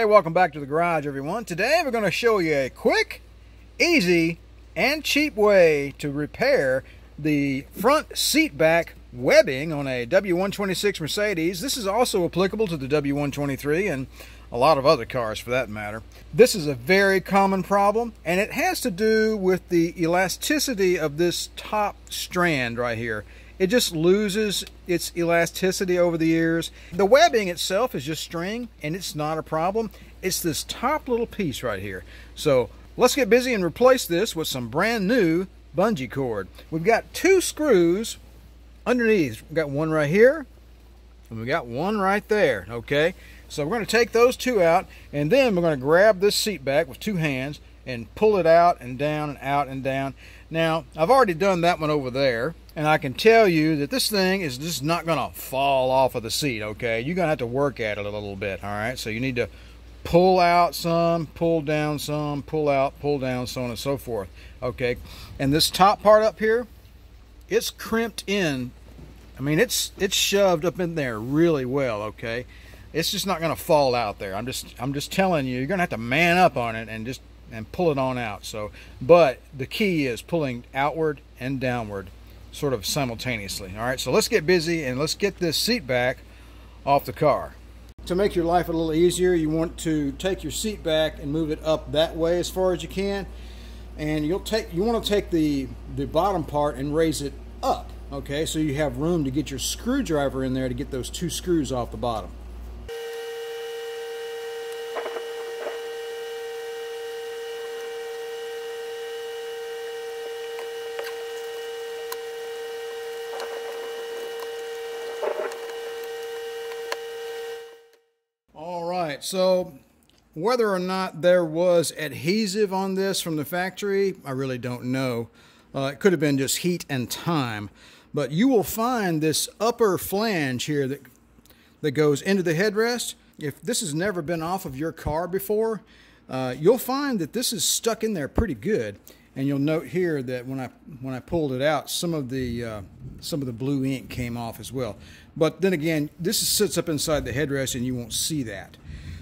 welcome back to the garage, everyone. Today we're going to show you a quick, easy, and cheap way to repair the front seat back webbing on a W126 Mercedes. This is also applicable to the W123 and a lot of other cars for that matter. This is a very common problem, and it has to do with the elasticity of this top strand right here. It just loses its elasticity over the years. The webbing itself is just string, and it's not a problem. It's this top little piece right here. So let's get busy and replace this with some brand new bungee cord. We've got two screws underneath. We've got one right here, and we've got one right there, okay? So we're going to take those two out, and then we're going to grab this seat back with two hands and pull it out and down and out and down. Now, I've already done that one over there, and I can tell you that this thing is just not going to fall off of the seat, okay? You're going to have to work at it a little bit, all right? So you need to pull out some, pull down some, pull out, pull down, so on and so forth, okay? And this top part up here, it's crimped in. I mean, it's shoved up in there really well, okay? It's just not going to fall out there. I'm just telling you, you're going to have to man up on it and pull it on out. So, but the key is pulling outward and downward sort of simultaneously. All right, so let's get busy and let's get this seat back off the car. To make your life a little easier, you want to take your seat back and move it up that way as far as you can, and you want to take the bottom part and raise it up, okay, so you have room to get your screwdriver in there to get those two screws off the bottom. Alright, so whether or not there was adhesive on this from the factory, I really don't know. It could have been just heat and time. But you will find this upper flange here that goes into the headrest. If this has never been off of your car before, you'll find that this is stuck in there pretty good. And you'll note here that when I pulled it out, some of the blue ink came off as well. But then again, this sits up inside the headrest, and you won't see that.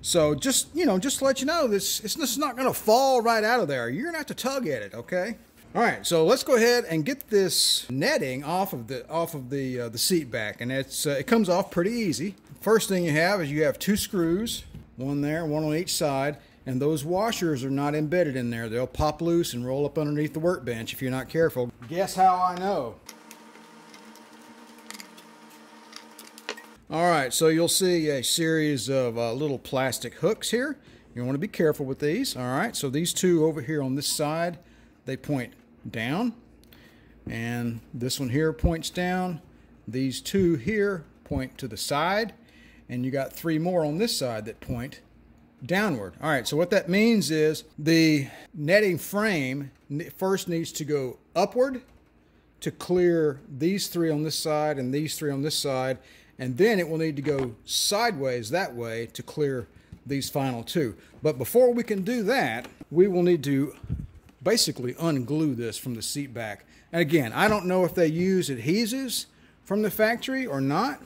So just to let you know, it's not going to fall right out of there. You're going to have to tug at it, okay? All right, so let's go ahead and get this netting off of the seat back, and it comes off pretty easy. First thing you have two screws, one there, one on each side. And those washers are not embedded in there. They'll pop loose and roll up underneath the workbench if you're not careful. Guess how I know? Alright, so you'll see a series of little plastic hooks here. You want to be careful with these. Alright, so these two over here on this side, they point down. And this one here points down. These two here point to the side. And you got three more on this side that point downward. All right, so what that means is the netting frame first needs to go upward to clear these three on this side and these three on this side, and then it will need to go sideways that way to clear these final two. But before we can do that, we will need to basically unglue this from the seat back. And again, I don't know if they use adhesives from the factory or not,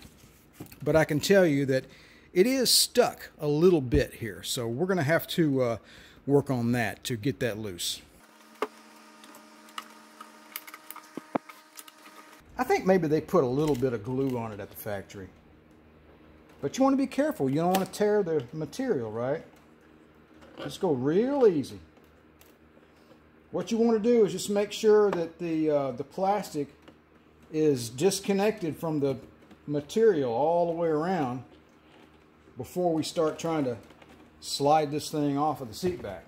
but I can tell you that it is stuck a little bit here, so we're going to have to work on that to get that loose. I think maybe they put a little bit of glue on it at the factory. But you want to be careful. You don't want to tear the material, right? Just go real easy. What you want to do is just make sure that the plastic is disconnected from the material all the way around before we start trying to slide this thing off of the seat back.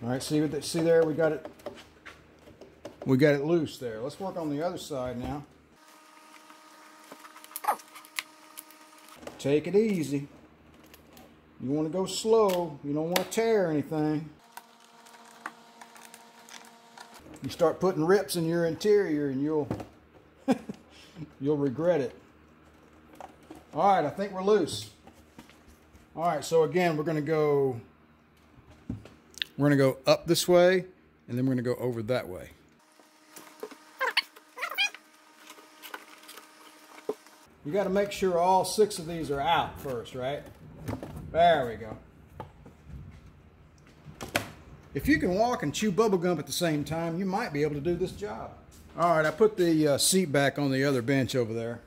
All right, see there, we got it loose there. Let's work on the other side now. Take it easy. You want to go slow. You don't want to tear anything. You start putting rips in your interior and you'll regret it. All right, I think we're loose. All right, so again, we're going to go up this way, and then we're going to go over that way. You got to make sure all 6 of these are out first, right? There we go. If you can walk and chew bubble gum at the same time, you might be able to do this job. All right, I put the seat back on the other bench over there.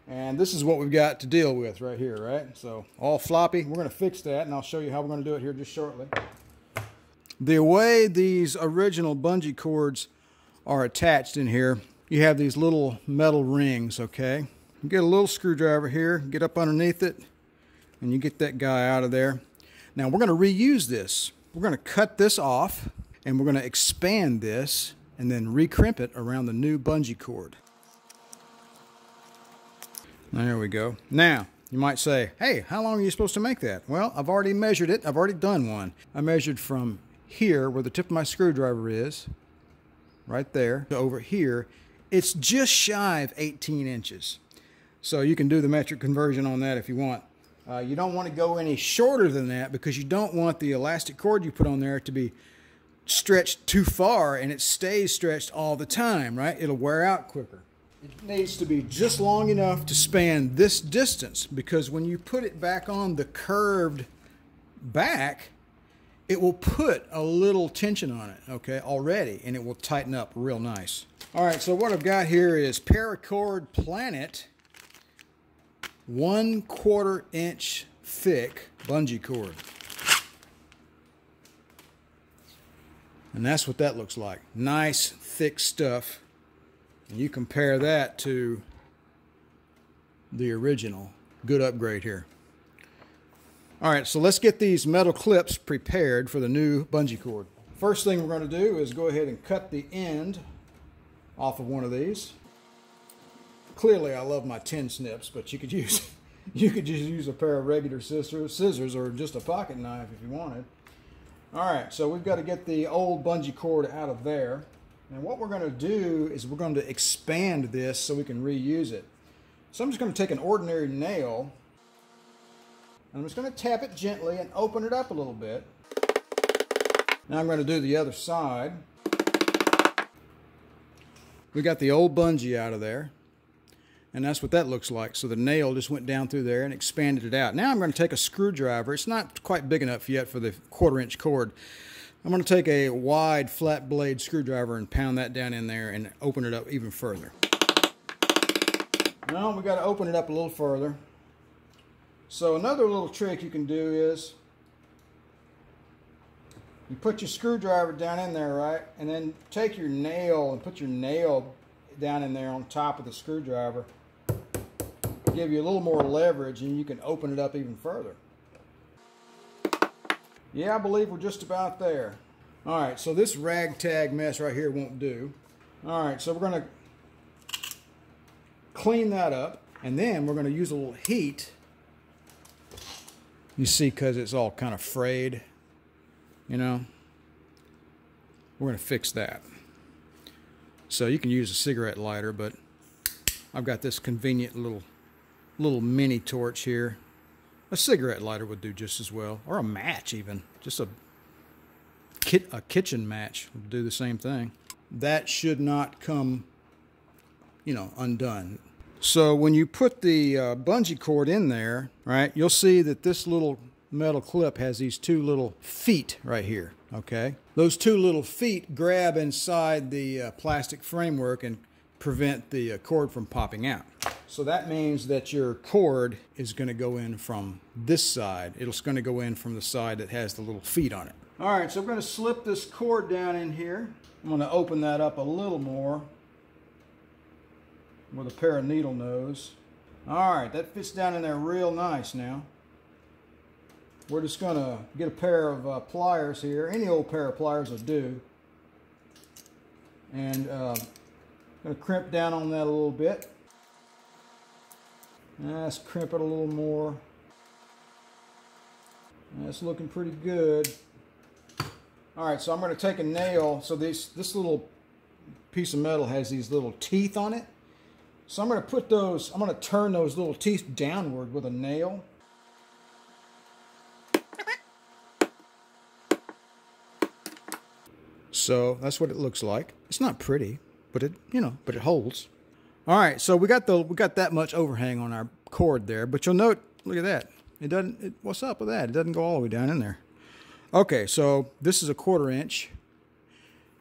And this is what we've got to deal with right here, right? So all floppy. We're going to fix that, and I'll show you how we're going to do it here just shortly. The way these original bungee cords are attached in here, you have these little metal rings, okay? You get a little screwdriver here, get up underneath it, and you get that guy out of there. Now we're going to reuse this. We're going to cut this off, and we're going to expand this, and then recrimp it around the new bungee cord. There we go. Now, you might say, hey, how long are you supposed to make that? Well, I've already measured it. I've already done one. I measured from here, where the tip of my screwdriver is, right there, to over here. It's just shy of 18 inches. So you can do the metric conversion on that if you want. You don't want to go any shorter than that because you don't want the elastic cord you put on there to be stretched too far and it stays stretched all the time, right? It'll wear out quicker. It needs to be just long enough to span this distance, because when you put it back on the curved back, it will put a little tension on it, okay, already, and it will tighten up real nice. All right, so what I've got here is Paracord Planet 1/4 inch thick bungee cord. And that's what that looks like. Nice, thick stuff. And you compare that to the original. Good upgrade here. All right, so let's get these metal clips prepared for the new bungee cord. First thing we're going to do is go ahead and cut the end off of one of these. Clearly, I love my tin snips, but you could just use a pair of regular scissors or just a pocket knife if you wanted. All right, so we've got to get the old bungee cord out of there. And what we're going to do is we're going to expand this so we can reuse it. So I'm just going to take an ordinary nail, and I'm just going to tap it gently and open it up a little bit. Now I'm going to do the other side. We got the old bungee out of there, and that's what that looks like. So the nail just went down through there and expanded it out. Now I'm going to take a screwdriver. It's not quite big enough yet for the 1/4 inch cord. I'm going to take a wide flat blade screwdriver and pound that down in there and open it up even further. Now we got to open it up a little further. So another little trick you can do is you put your screwdriver down in there, right? And then take your nail and put your nail down in there on top of the screwdriver. Give you a little more leverage and you can open it up even further. Yeah, I believe we're just about there. All right, so this ragtag mess right here won't do. All right, so we're going to clean that up, and then we're going to use a little heat. You see, because it's all kind of frayed, you know. We're going to fix that. So you can use a cigarette lighter, but I've got this convenient little mini torch here. A cigarette lighter would do just as well, or a match even. Just a kitchen match would do the same thing. That should not come, you know, undone. So when you put the bungee cord in there, right, you'll see that this little metal clip has these two little feet right here, okay? Those two little feet grab inside the plastic framework and prevent the cord from popping out. So that means that your cord is going to go in from this side. It's going to go in from the side that has the little feet on it. All right, so I'm going to slip this cord down in here. I'm going to open that up a little more with a pair of needle nose. All right, that fits down in there real nice now. We're just going to get a pair of pliers here. Any old pair of pliers will do. And I'm going to crimp down on that a little bit. Let's crimp it a little more. That's looking pretty good. All right, so I'm going to take a nail. So this little piece of metal has these little teeth on it. So I'm going to put those, I'm going to turn those little teeth downward with a nail. So that's what it looks like. It's not pretty, but it, you know, but it holds. All right, so we got that much overhang on our cord there, but you'll note, look at that. It doesn't, what's up with that? It doesn't go all the way down in there. Okay, so this is a 1/4 inch,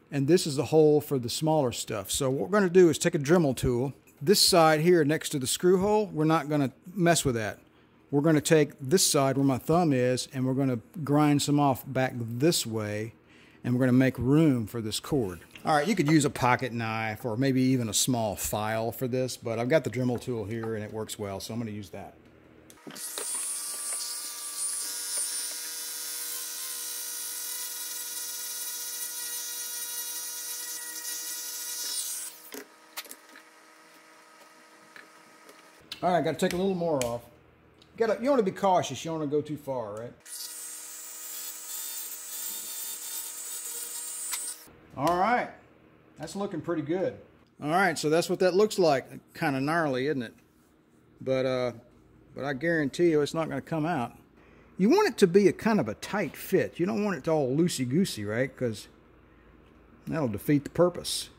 and this is the hole for the smaller stuff. So what we're going to do is take a Dremel tool. This side here next to the screw hole, we're not going to mess with that. We're going to take this side where my thumb is, and we're going to grind some off back this way, and we're going to make room for this cord. All right, you could use a pocket knife or maybe even a small file for this, but I've got the Dremel tool here and it works well, so I'm going to use that. All right, got to take a little more off. You want to be cautious. You don't want to go too far, right? All right, that's looking pretty good. All right, so that's what that looks like. Kind of gnarly, isn't it? But I guarantee you it's not going to come out. You want it to be a kind of a tight fit. You don't want it to all loosey-goosey, right? Because that'll defeat the purpose.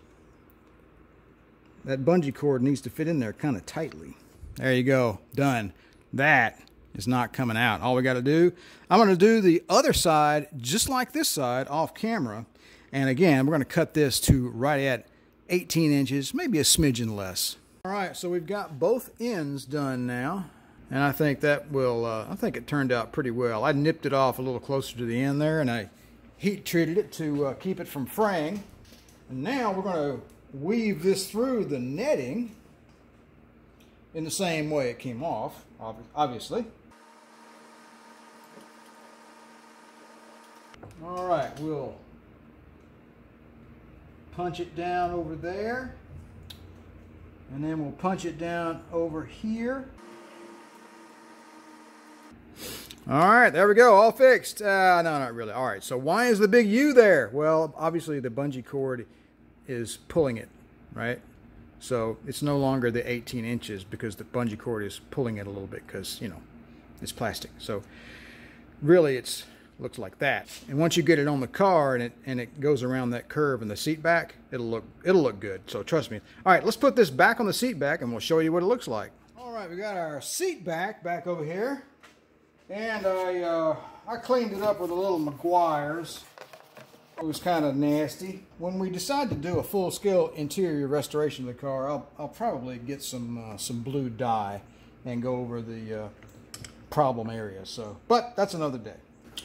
That bungee cord needs to fit in there kind of tightly. There you go, done. That is not coming out. All we got to do, I'm going to do the other side just like this side off camera. And again, we're going to cut this to right at 18 inches, maybe a smidgen less. All right, so we've got both ends done now. And I think that will, I think it turned out pretty well. I nipped it off a little closer to the end there, and I heat treated it to keep it from fraying. And now we're going to weave this through the netting in the same way it came off, obviously. All right, we'll punch it down over there, and then we'll punch it down over here. All right, there we go, all fixed. No, not really. All right, so why is the big U there? Well, obviously the bungee cord is pulling it, right? So it's no longer the 18 inches because the bungee cord is pulling it a little bit because, you know, it's plastic. So really it's looks like that. And once you get it on the car and it goes around that curve in the seat back, it'll look good. So trust me. All right, let's put this back on the seat back and we'll show you what it looks like. All right, we got our seat back over here. And I cleaned it up with a little Meguiar's. It was kind of nasty. When we decide to do a full-scale interior restoration of the car, I'll probably get some blue dye and go over the problem area. So, but that's another day.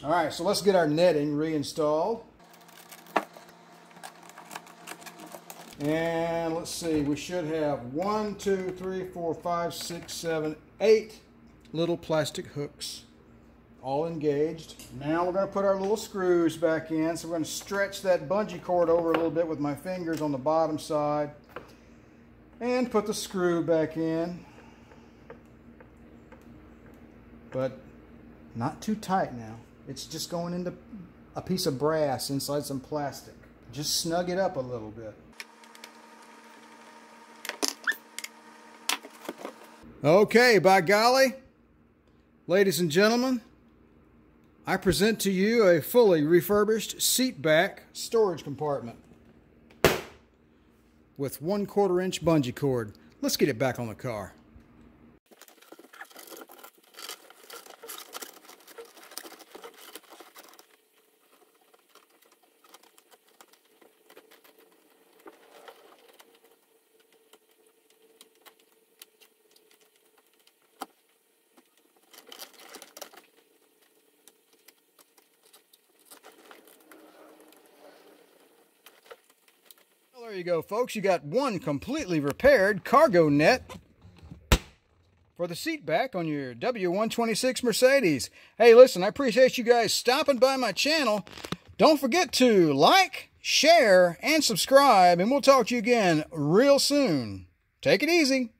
All right, so let's get our netting reinstalled. And let's see, we should have 1, 2, 3, 4, 5, 6, 7, 8 little plastic hooks, all engaged. Now we're going to put our little screws back in. So we're going to stretch that bungee cord over a little bit with my fingers on the bottom side and put the screw back in. But not too tight now. It's just going into a piece of brass inside some plastic. Just snug it up a little bit. Okay, by golly, ladies and gentlemen, I present to you a fully refurbished seat back storage compartment with 1/4 inch bungee cord. Let's get it back on the car. There you go, folks. You got one completely repaired cargo net for the seat back on your W126 Mercedes. Hey, listen, I appreciate you guys stopping by my channel. Don't forget to like, share, and subscribe, and we'll talk to you again real soon. Take it easy.